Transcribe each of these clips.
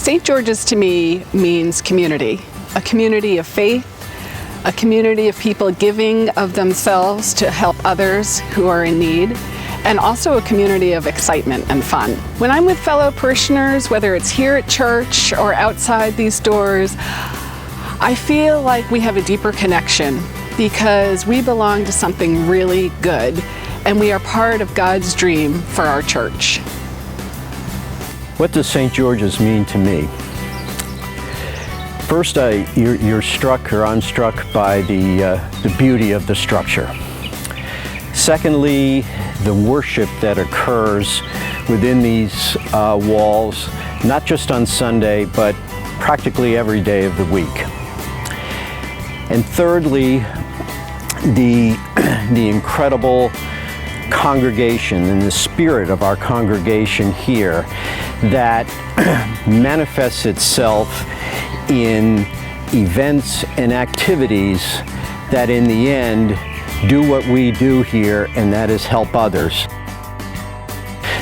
St. George's to me means community, a community of faith, a community of people giving of themselves to help others who are in need, and also a community of excitement and fun. When I'm with fellow parishioners, whether it's here at church or outside these doors, I feel like we have a deeper connection because we belong to something really good, and we are part of God's dream for our church. What does St. George's mean to me? First, you're struck, or I'm struck by the beauty of the structure. Secondly, the worship that occurs within these walls, not just on Sunday, but practically every day of the week. And thirdly, the incredible congregation and the spirit of our congregation here that manifests itself in events and activities that in the end do what we do here, and that is help others.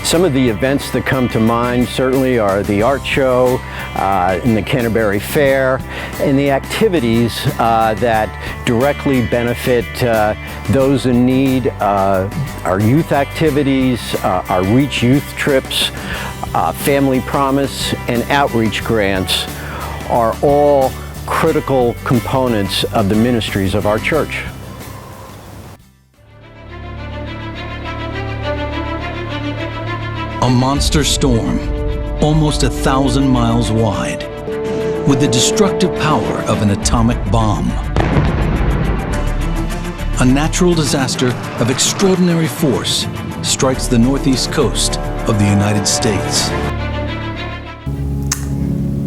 Some of the events that come to mind certainly are the art show and the Canterbury Fair, and the activities that directly benefit those in need. Our youth activities, our Reach Youth trips, Family Promise, and outreach grants are all critical components of the ministries of our church. A monster storm, almost 1,000 miles wide, with the destructive power of an atomic bomb. A natural disaster of extraordinary force strikes the northeast coast of the United States.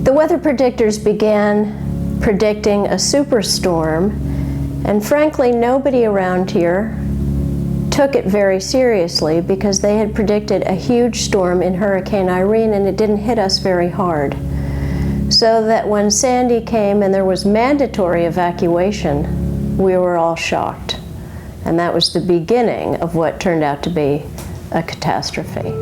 The weather predictors began predicting a superstorm, and frankly, nobody around here took it very seriously because they had predicted a huge storm in Hurricane Irene, and it didn't hit us very hard. So that when Sandy came and there was mandatory evacuation, we were all shocked. And that was the beginning of what turned out to be a catastrophe.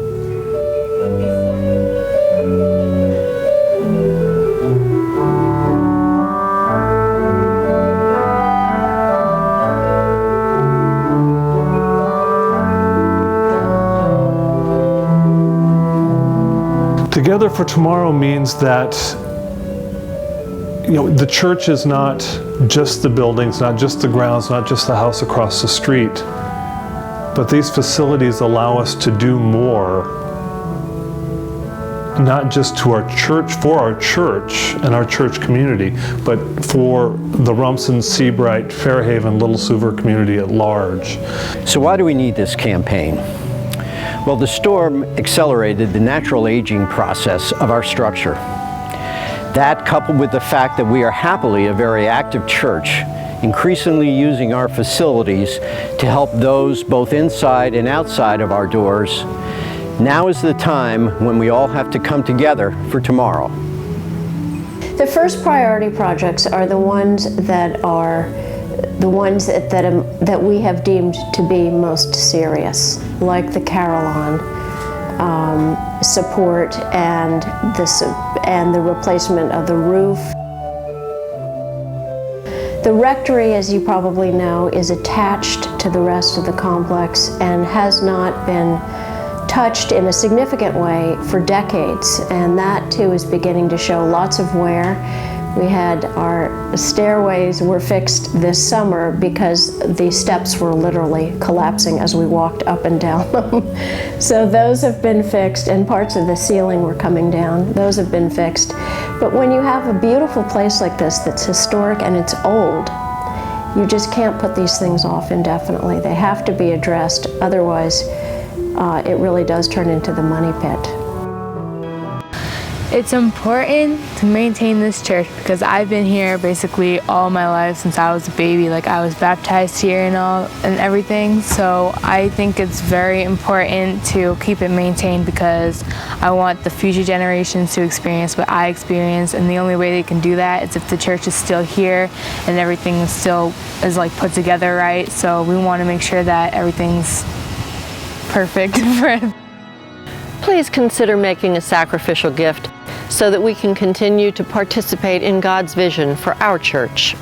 Together for Tomorrow means that the church is not just the buildings, not just the grounds, not just the house across the street, but these facilities allow us to do more, not just to our church, for our church and our church community, but for the Rumson, Seabright, Fairhaven, Little Suva community at large. So why do we need this campaign? Well, the storm accelerated the natural aging process of our structure. That, coupled with the fact that we are happily a very active church, increasingly using our facilities to help those both inside and outside of our doors, now is the time when we all have to come together for tomorrow. The first priority projects are the ones that we have deemed to be most serious, like the Carillon support and the replacement of the roof. The rectory, as you probably know, is attached to the rest of the complex and has not been touched in a significant way for decades, and that too is beginning to show lots of wear. We had our stairways were fixed this summer because the steps were literally collapsing as we walked up and down them. So those have been fixed, and parts of the ceiling were coming down. Those have been fixed. But when you have a beautiful place like this that's historic and it's old, you just can't put these things off indefinitely. They have to be addressed, otherwise it really does turn into the money pit. It's important to maintain this church because I've been here basically all my life since I was a baby. Like, I was baptized here and everything. So I think it's very important to keep it maintained because I want the future generations to experience what I experienced, and the only way they can do that is if the church is still here and everything is like put together right. So we want to make sure that everything's perfect for it. Please consider making a sacrificial gift so that we can continue to participate in God's vision for our church.